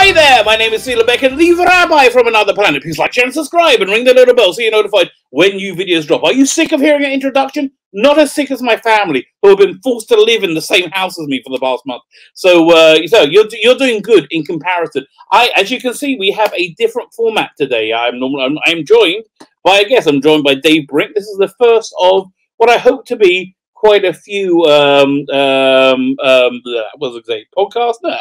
Hi there, my name is Celia Becker, the Rabbi from another planet. Please like, share, and subscribe, and ring the little bell so you're notified when new videos drop. Are you sick of hearing an introduction? Not as sick as my family, who have been forced to live in the same house as me for the past month. So you're doing good in comparison. As you can see, we have a different format today. I'm joined by a guest. I'm joined by Dave Brink. This is the first of what I hope to be quite a few podcasts? No.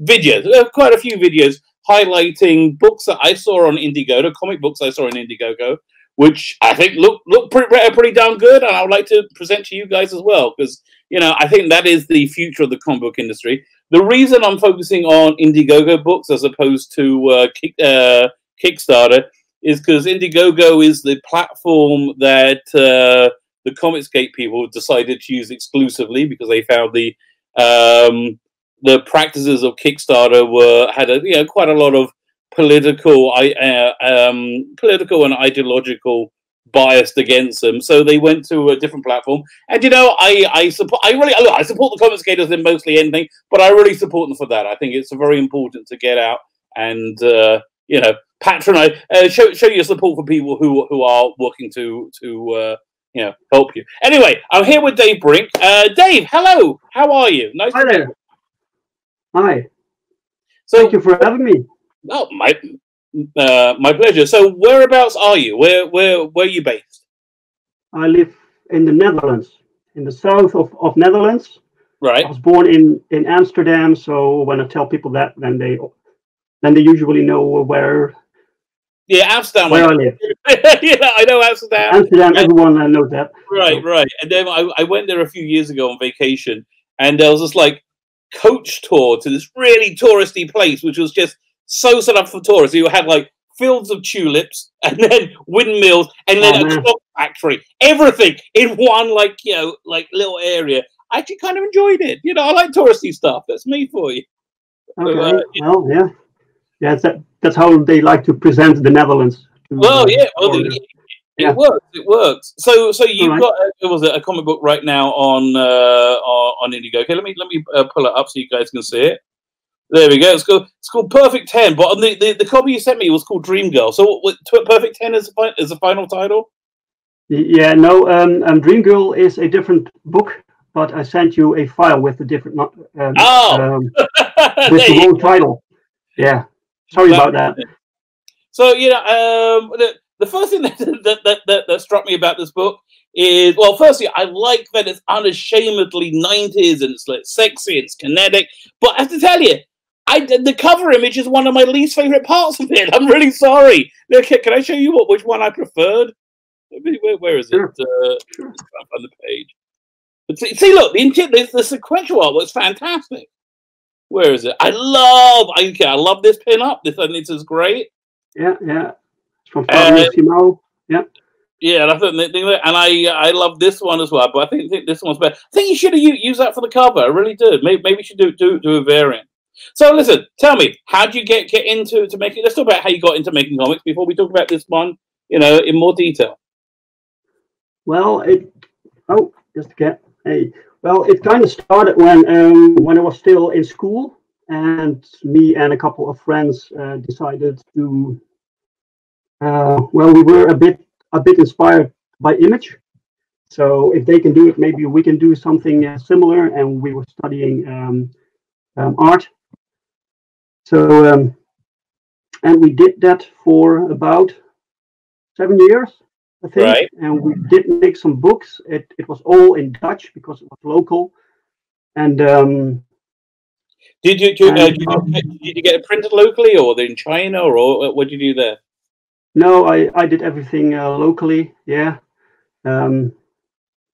Videos, quite a few videos highlighting books that I saw on IndieGoGo, comic books I saw on IndieGoGo, which I think look pretty darn good, and I would like to present to you guys as well, because I think that is the future of the comic book industry. The reason I'm focusing on IndieGoGo books as opposed to Kickstarter is because IndieGoGo is the platform that the Comicsgate people decided to use exclusively, because they found the practices of Kickstarter had quite a lot of political and ideological bias against them. So they went to a different platform. And I support the Comicsgaters in mostly anything, but I really support them for that. I think it's very important to get out and patronize, show your support for people who are working to help you. Anyway, I'm here with Dave Brink. Dave, hello. How are you? Nice to meet you. Hi. So, thank you for having me. Oh, my pleasure. So, whereabouts are you? Where are you based? I live in the Netherlands, in the south of Netherlands. Right. I was born in Amsterdam, so when I tell people that, then they usually know where. Yeah, Amsterdam. Where I live. Yeah, I know Amsterdam. Amsterdam, everyone knows that. Right, so. Right. And then I went there a few years ago on vacation, and there was this coach tour to this really touristy place, which was just so set up for tourists. You had fields of tulips, and then windmills, and then a clock factory, everything in one little area. I actually kind of enjoyed it. I like touristy stuff. That's me for you. Okay. So, well, yeah. That's how they like to present the Netherlands. It works. So you've got a comic book right now on IndieGoGo. Okay, let me pull it up so you guys can see it. There we go. It's called Perfect 10, but on the copy you sent me was called Dream Girl. So what Perfect 10 is the final title? Yeah, no. Dream Girl is a different book, but I sent you a file with the different with the wrong title. Yeah, sorry about that. So the first thing that struck me about this book is, well, firstly, I like that it's unashamedly 90s and it's sexy, it's kinetic. But I have to tell you, the cover image is one of my least favorite parts of it. I'm really sorry. Can I show you which one I preferred? Where is it? Sure. On the page. But see, look, the sequential artwork is fantastic. Where is it? I love this pin up. This is great. Yeah. From Fabio. Yeah, and I love this one as well, but I think this one's better. I think you should have used that for the cover. I really did. Maybe you should do a variant. So listen, tell me, how did you get into making? Let's talk about how you got into making comics before we talk about this one, in more detail. Well, it kind of started when I was still in school, and me and a couple of friends decided to. We were a bit inspired by Image, so if they can do it, maybe we can do something similar. And we were studying art, so and we did that for about 7 years, I think. Right. And we did make some books. It was all in Dutch because it was local, and did you get it printed locally, or in China, or what did you do there? No, I did everything locally. Yeah, I'm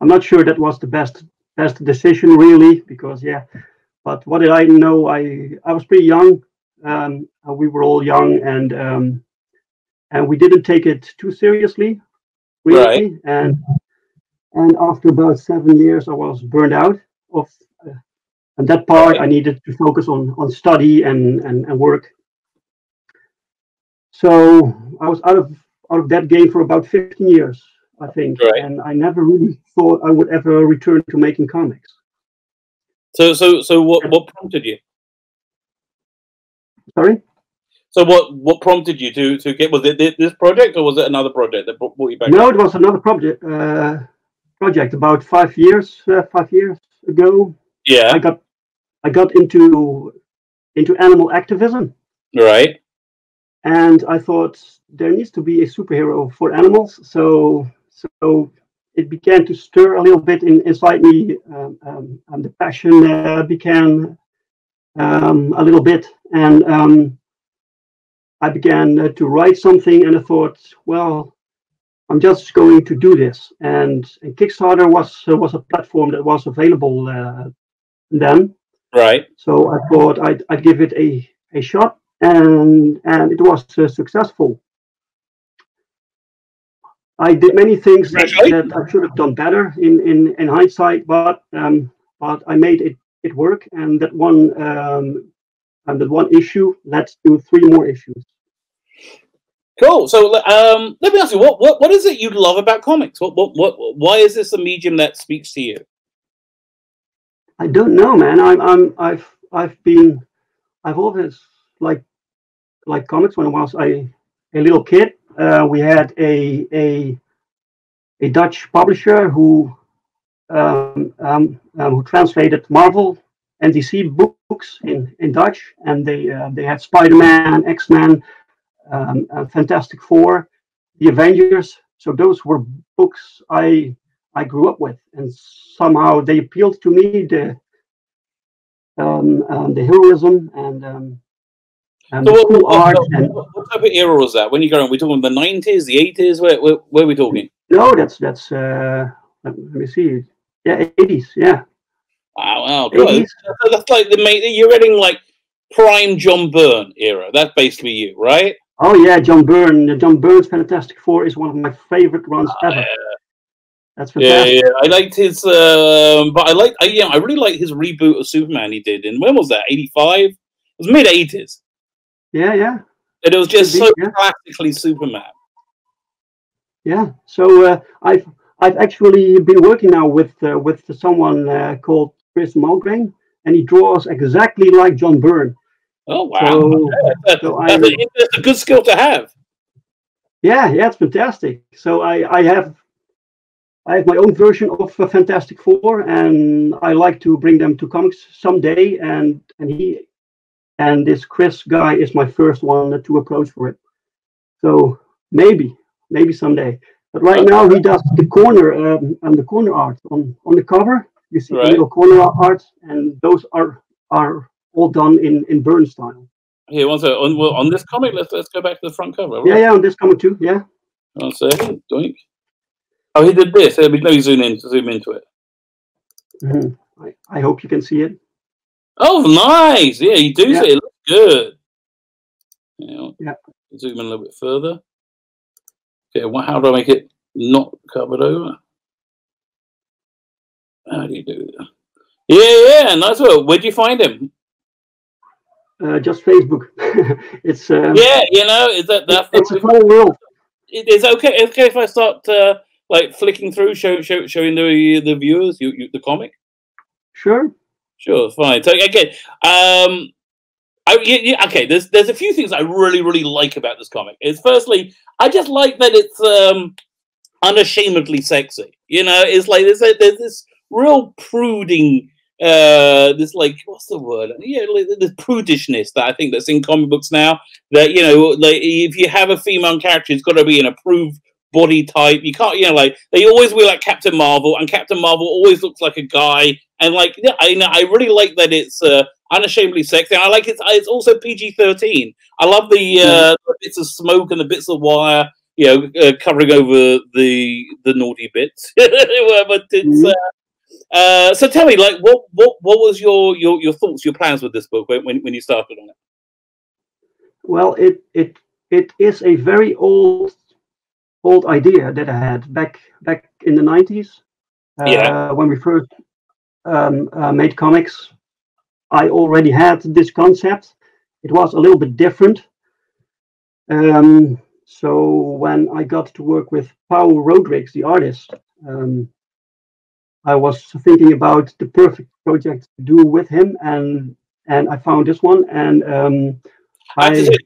not sure that was the best decision really, because but what did I know? I was pretty young. We were all young, and we didn't take it too seriously, really. Right. And after about 7 years, I was burned out of, and that part I needed to focus on study and work. So I was out of that game for about 15 years, I think, and I never really thought I would ever return to making comics. So what prompted you? Sorry? So what prompted you to get, was it this project or was it another project that brought you back? No, it was another project. Project about 5 years. 5 years ago. Yeah. I got into animal activism. Right. And I thought there needs to be a superhero for animals. So it began to stir a little bit inside me. And the passion began a little bit, and I began to write something. And I thought, well, I'm just going to do this. And Kickstarter was a platform that was available then. Right. So I thought I'd give it a shot, and it was successful. I did many things that I should have done better in hindsight, but I made it work, and that one issue led to 3 more issues. Cool. So let me ask you, what is it you love about comics? Why is this a medium that speaks to you? I don't know, man. I've always liked comics. When I was a little kid, we had a Dutch publisher who translated Marvel and DC books in Dutch, and they had Spider-Man, X-Men, Fantastic Four, the Avengers. So those were books I grew up with, and somehow they appealed to me. The heroism and so the cool art. What type of era was that? When you go, are we talking the 90s, the 80s? Where are we talking? No, that's let me see. Yeah, 80s. Yeah. Wow, good. That's like you're getting like prime John Byrne era. That's basically you, right? Oh yeah, John Byrne. John Byrne's Fantastic Four is one of my favorite runs ever. That's fantastic. Yeah, I liked his, but I really like his reboot of Superman he did. And when was that? 85? It was mid 80s. Yeah. And it was just classically Superman. Yeah. So I've actually been working now with someone called Chris Mulgrain, and he draws exactly like John Byrne. Oh wow! That's a good skill to have. Yeah, it's fantastic. So I have my own version of Fantastic Four, and I like to bring them to comics someday. And this Chris guy is my first one to approach for it. So maybe someday. But right now he does the corner art on the cover. You see the little corner art, and those are all done in Byrne style. Here, on this comic, let's go back to the front cover. Right? Yeah, on this comic too. Yeah. One second, doink. Oh, he did this. Let me zoom into it. Mm-hmm. I hope you can see it. Oh, nice! Yeah, you do see it. It looks good. Yeah. Zoom in a little bit further. Okay, how do I make it not covered over? How do you do that? Yeah, nice work. Where'd you find him? Just Facebook. It's that's a small world. It's okay if I start like flicking through, showing the viewers the comic. Sure, fine. So again, okay. There's a few things I really like about this comic. It's firstly, I just like that it's unashamedly sexy. It's like there's this real pruding. This like what's the word? Yeah, like the prudishness that I think that's in comic books now. That like if you have a female character, it's got to be an approved body type. You can't, like they always wear like Captain Marvel, and Captain Marvel always looks like a guy. And like, I really like that it's unashamedly sexy. And I like it's also PG-13. I love the bits of smoke and the bits of wire, covering over the naughty bits. But it's. So tell me, like, what was your thoughts, your plans with this book when you started on it? Well, it is a very old idea that I had back in the 90s. When we first made comics, I already had this concept. It was a little bit different. So when I got to work with Paul Rodrigues, the artist, I was thinking about the perfect project to do with him, and I found this one, and I have to say,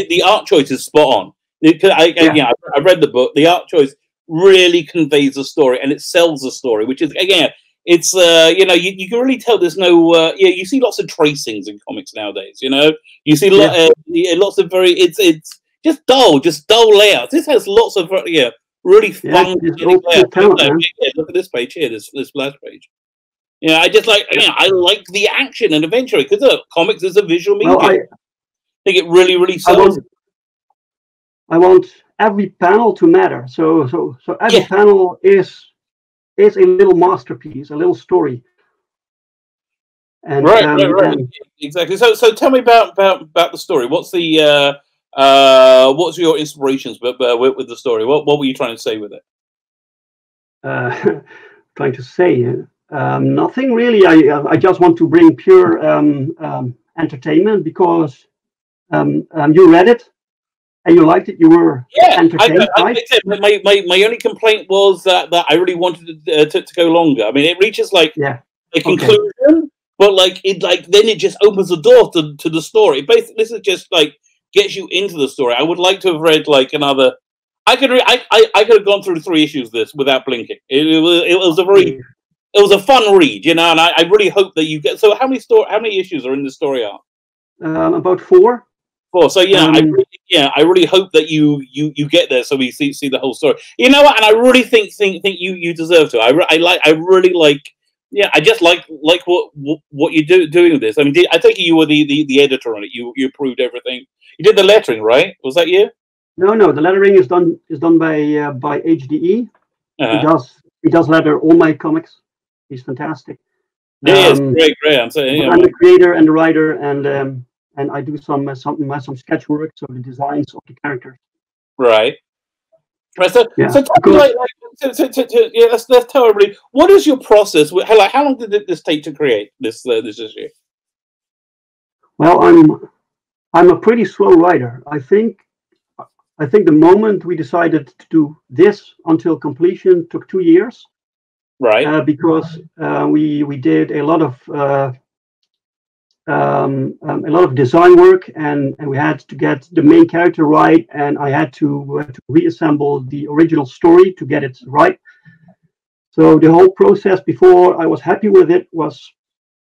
the art choice is spot on. I read the book. The art choice really conveys the story, and it sells the story, which is again, it's you can really tell there's no you see lots of tracings in comics nowadays. You see lots of it's just dull layouts. This has lots of really fun layouts. Look at this page here, this last page. I just like I like the action and adventure because comics is a visual medium. I think it really sells. I want every panel to matter. So every panel is a little masterpiece, a little story. And, right. Exactly. So tell me about the story. What's the what's your inspirations with the story? What were you trying to say with it? Trying to say nothing really. I just want to bring pure entertainment because you read it. And you liked it. You were entertained, right? My only complaint was that I really wanted to go longer. I mean, it reaches a conclusion, but then it just opens the door to the story. Basically, this is just gets you into the story. I would like to have read another. I could have gone through 3 issues this without blinking. It was a fun read, and I really hope that you get. So how many issues are in the story arc? About 4. So I really hope that you get there so we see the whole story. You know what? And I really think you deserve to. I just like what you doing with this. I mean, I think you were the editor on it. You approved everything. You did the lettering, right? Was that you? No. The lettering is done by HDE. He does letter all my comics. He's fantastic. Yeah, it's great. I'm the creator and the writer and I do some sketch work, so the designs of the characters. Right. So let's tell everybody, what is your process? How long did this take to create this issue? Well, I'm a pretty slow writer. I think the moment we decided to do this until completion took 2 years. Right. Because we did a lot of design work, and we had to get the main character right, and I had to reassemble the original story to get it right. So the whole process before I was happy with it was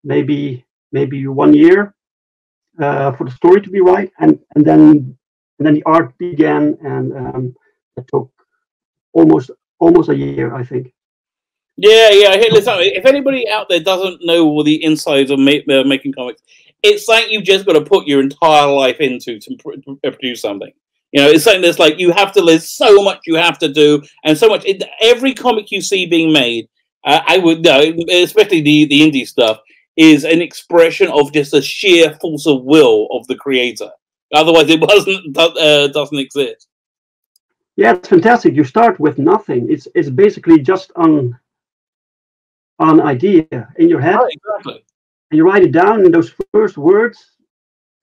maybe 1 year for the story to be right, and then the art began, and it took almost a year, I think. Yeah. Listen, if anybody out there doesn't know the insides of making comics, it's like you've just got to put your entire life into to produce something. It's something that's there's so much you have to do, and so much. Every comic you see being made, I would know, especially the indie stuff, is an expression of just a sheer force of will of the creator. Otherwise, it doesn't exist. Yeah, it's fantastic. You start with nothing. It's basically just an idea in your head, right, exactly. And you write it down, and those first words,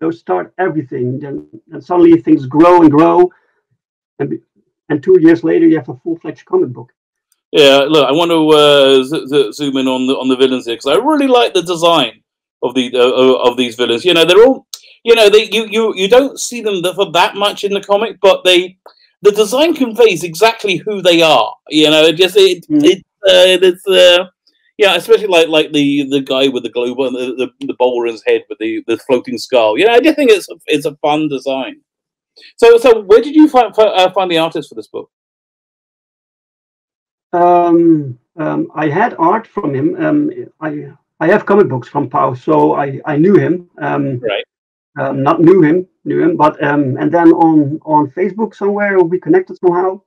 those start everything. And suddenly things grow and grow, and 2 years later you have a full-fledged comic book. Yeah, look, I want to zoom in on the villains here because I really like the design of these villains. They're all you don't see them for that much in the comic, but the design conveys exactly who they are. Especially like the guy with the globe on the bowler in his head with the floating skull. I just think it's a fun design. So where did you find the artist for this book? I had art from him. I have comic books from Pau, so I knew him. Right. Not knew him, but and then on Facebook somewhere we connected somehow.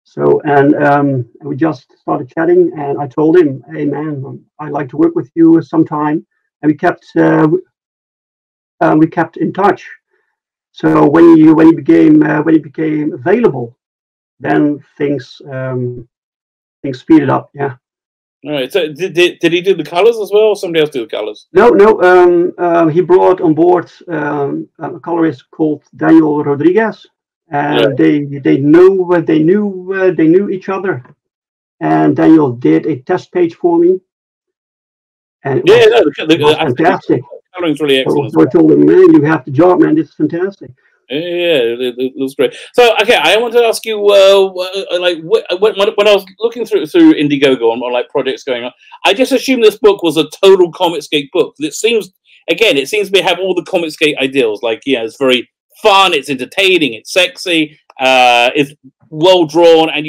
So and we just started chatting, and I told him, "Hey man, I'd like to work with you sometime," and we kept in touch. So when he became available, then things speeded up. Yeah. All right. So did he do the colors as well, or somebody else do the colors? No. He brought on board a colorist called Daniel Rodriguez, and they knew each other. And Daniel did a test page for me, and it was fantastic. Following's really excellent. So I told him, man, you have the job, man. This is fantastic. Yeah, it looks great. So, okay, I want to ask you, like, when I was looking through IndieGoGo on like projects going on, I just assumed this book was a total Comicsgate book. It seems to be have all the Comicsgate ideals. Like, yeah, it's very fun, it's entertaining, it's sexy, it's well drawn, and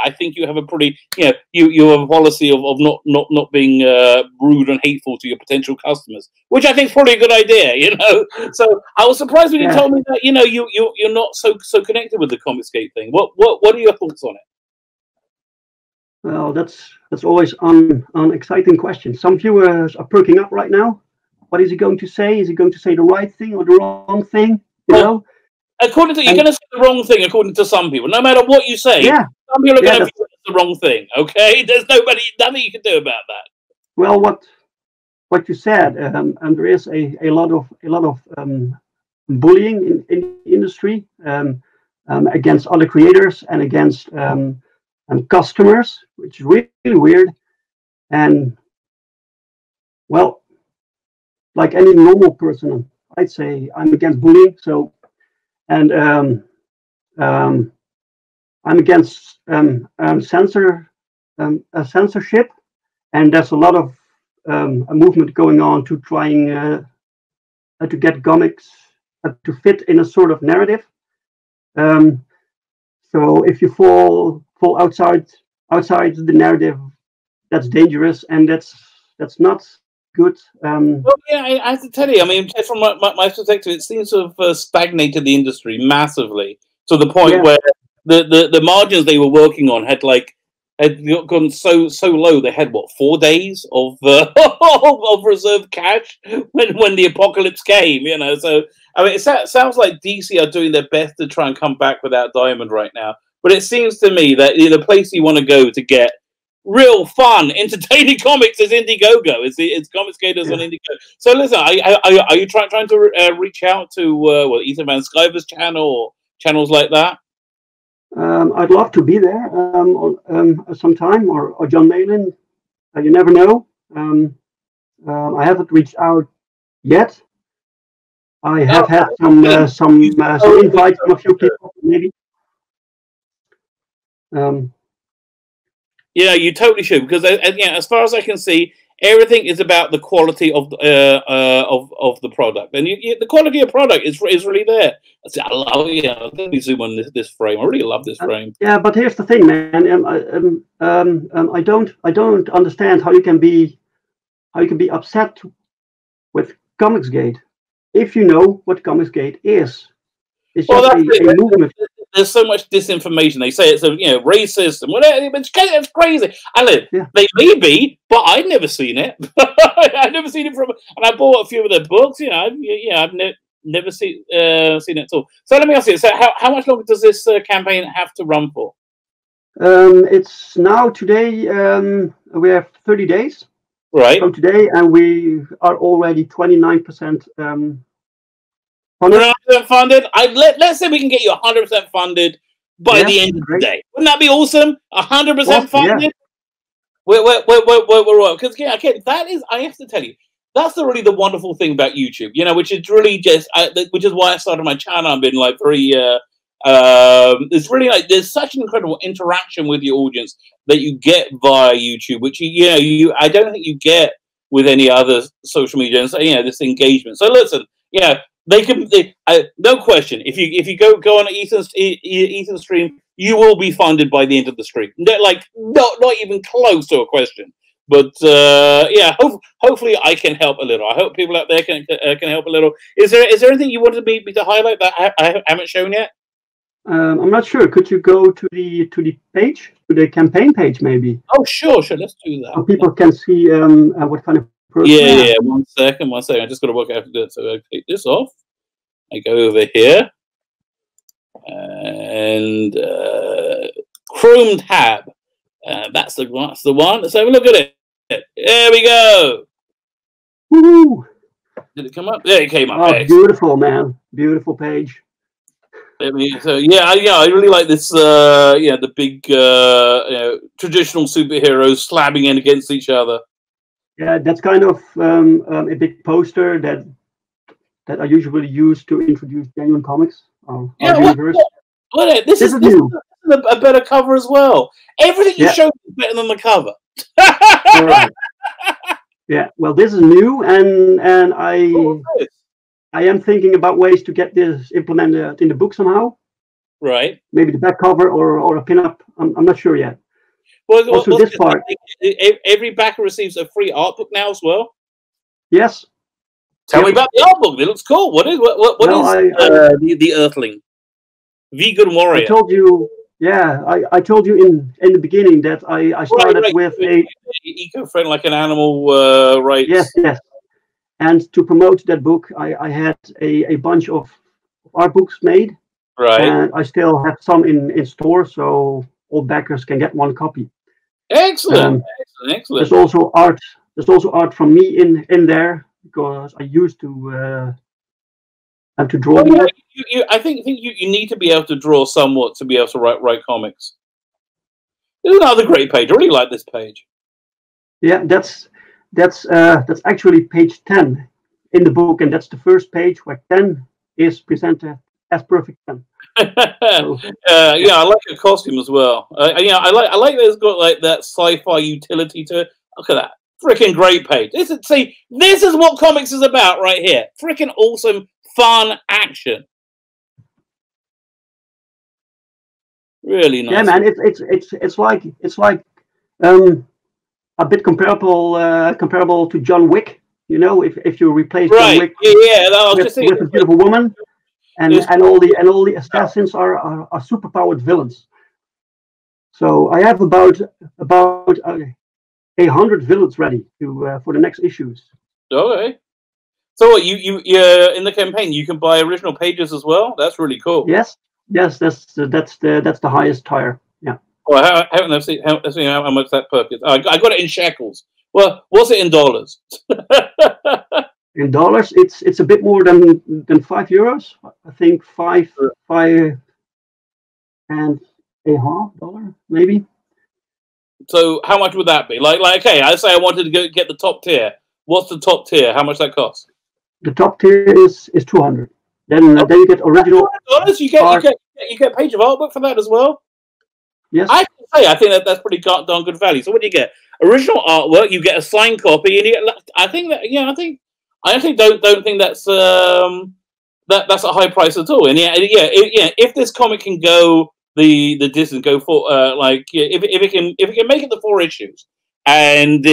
I think you have a pretty, you have a policy of not being rude and hateful to your potential customers, which I think is probably a good idea, So I was surprised when you told me that, you're not so connected with the Comicsgate thing. What are your thoughts on it? Well, that's always an exciting question. Some viewers are perking up right now. What is he going to say? Is he going to say the right thing or the wrong thing? You know? According to you're going to say the wrong thing. According to some people, no matter what you say, some people are going to view it as the wrong thing. Okay, there's nothing you can do about that. Well, what you said, and there is a lot of bullying in the industry against other creators and against customers, which is really weird. And well, like any normal person, I'd say I'm against bullying. So. And I'm against censorship, and there's a lot of a movement going on to trying to get comics to fit in a sort of narrative. So if you fall outside the narrative, that's dangerous, and that's not good. Well, yeah, I have to tell you, I mean, from my perspective, it seems to have stagnated the industry massively to the point where the margins they were working on had gone so low. They had 4 days of of reserved cash when the apocalypse came. So I mean, it sounds like DC are doing their best to try and come back without Diamond right now. But it seems to me that the place you want to go to get real fun, entertaining comics is IndieGoGo. It's Comicsgaters on IndieGoGo. So listen, are you trying to reach out to Ethan Van Sciver's channel or channels like that? I'd love to be there sometime, or John Malin. You never know. I haven't reached out yet. I have had some invites from a few people, maybe. Yeah, you totally should, because as far as I can see, everything is about the quality of the product, and the quality of product is really there. I love it. Let me zoom on this frame. I really love this frame. Yeah, but here's the thing, man. I don't understand how you can be upset with Comicsgate if you know what Comicsgate is. It's just a movement. There's so much disinformation. They say it's racist and whatever. It's crazy. They may be, but I've never seen it. I've never seen it and I bought a few of their books. I've never seen it at all. So let me ask you. So how much longer does this campaign have to run for? It's now today. We have 30 days. Right. From today, and we are already 29%. 100% funded. Let's say we can get you 100% funded by the end of the day. Wouldn't that be awesome? 100% funded. Yeah. We're because again, that is. I have to tell you, that's really the wonderful thing about YouTube. Which is really just, which is why I started my channel. I've been very. It's really there's such an incredible interaction with your audience that you get via YouTube, which I don't think you get with any other social media. And so, this engagement. So listen, they can. No question. If you go on Ethan's stream, you will be funded by the end of the stream. Not even close to a question. But hopefully I can help a little. I hope people out there can help a little. Is there anything you wanted me to highlight that I haven't shown yet? I'm not sure. Could you go to the page, to the campaign page, maybe? Oh, sure. Let's do that. So people can see what kind of. Yeah. 1 second. I just got to work out how to do it. So I take this off. I go over here and Chrome tab. That's the one. Let's have a look at it. There we go. Woo! Did it come up? There it came up. Oh, beautiful, man! Beautiful page. I really like this. The big traditional superheroes slamming in against each other. Yeah, that's kind of a big poster that I usually use to introduce genuine comics. Our universe. This is new. A better cover as well. Everything you show is better than the cover. All right. Yeah. Well, this is new, and I am thinking about ways to get this implemented in the book somehow. Right. Maybe the back cover or a pinup. I'm not sure yet. Well, also, this part. Every backer receives a free art book now as well. Yes. Tell me about the art book. It looks cool. What is the Earthling? Vegan Warrior. I told you. Yeah, I told you in the beginning that I started with a eco-friendly, like an animal rights. Yes. And to promote that book, I had a bunch of art books made. Right. And I still have some in store, so all backers can get one copy. Excellent. Excellent. There's also art. There's also art from me in there because I used to draw. I think you need to be able to draw somewhat to be able to write comics. There's another great page. I really like this page. Yeah, that's actually page 10 in the book, and that's the first page where 10 is presented as perfect 10. Yeah, I like your costume as well. I like that it's got like that sci-fi utility to it. Look at that. Freaking great page. This is what comics is about right here. Freaking awesome, fun action. Really nice. Yeah, man. It's like a bit comparable to John Wick. You know, if you replace John Wick with a beautiful woman, and all the assassins are superpowered villains. So I have about 100 villains ready for the next issues. Okay. So what, you in the campaign you can buy original pages as well? That's really cool. Yes, that's the highest tier. Yeah. Well, I haven't seen how much that perk is. I got it in shekels. Well, what's it in dollars? In dollars, it's a bit more than €5. I think $5 and a half maybe. So how much would that be? Like okay, I say I wanted to get the top tier. What's the top tier? How much that costs? The top tier is 200. Then you get original. $200? You get a page of artwork for that as well. Yes. I think that's pretty darn good value. So what do you get? Original artwork. You get a signed copy, and you get. I actually don't think that's that's a high price at all. And if this comic can go the distance, go for if it can make it the 4 issues, and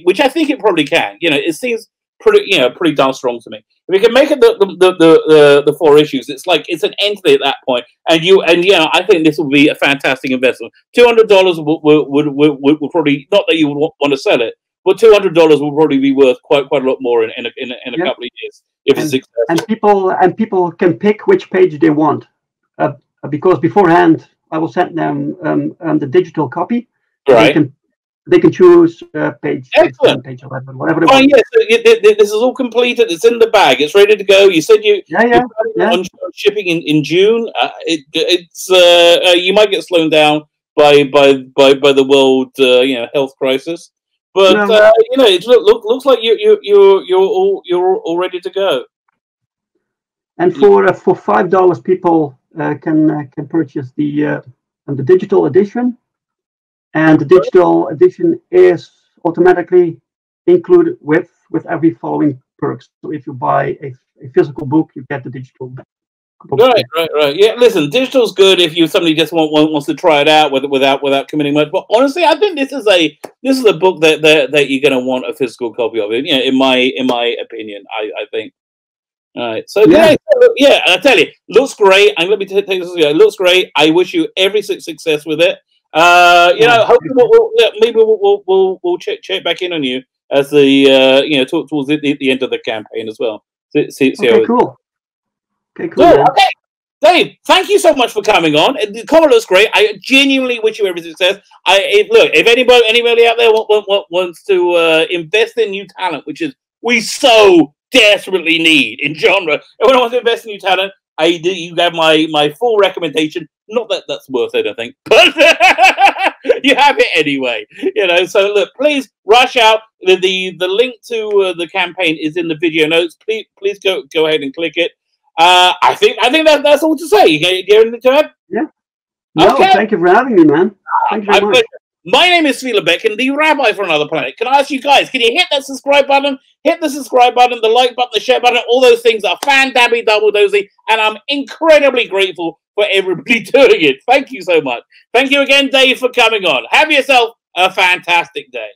which I think it probably can. It seems pretty darn strong to me. If it can make it the 4 issues, it's like it's an entity at that point. And I think this will be a fantastic investment. $200 would probably, not that you would want to sell it, but $200 will probably be worth quite a lot more in a couple of years if it's successful. And people can pick which page they want, because beforehand I will send them the digital copy. Right. They can choose page 10, page 11, whatever they want. Yes, this is all completed. It's in the bag. It's ready to go. You said you on shipping in June. You might get slowed down by the world health crisis, but it looks like you're all ready to go. And for $5, people can purchase the digital edition. And the digital edition is automatically included with every following perks. So if you buy a physical book, you get the digital book. Right. Yeah, listen, digital's good if somebody just wants to try it out without committing much. But honestly, I think this is a book that you're going to want a physical copy of it. In my opinion, I think. All right. So I tell you, looks great. And let me take this. It looks great. I wish you every success with it. Hopefully maybe we'll check back in on you as talk towards the end of the campaign as well. See okay, cool. Okay, cool. Okay, Dave, thank you so much for coming on. The comic looks great. I genuinely wish you every success. If anybody out there wants to invest in new talent, which is we so desperately need in genre, everyone wants to invest in new talent. You have my full recommendation. Not that that's worth anything, but you have it anyway. You know, so look, please rush out. The link to the campaign is in the video notes. Please go ahead and click it. I think that's all to say. You get anything to add? Yeah. No, okay. Thank you for having me, man. Thank you very much. My name is Svila Beck, the Rabbi for Another Planet. Can I ask you guys, can you hit that subscribe button? Hit the subscribe button, the like button, the share button. All those things are fan-dabby-double-dozy, and I'm incredibly grateful for everybody doing it. Thank you so much. Thank you again, Dave, for coming on. Have yourself a fantastic day.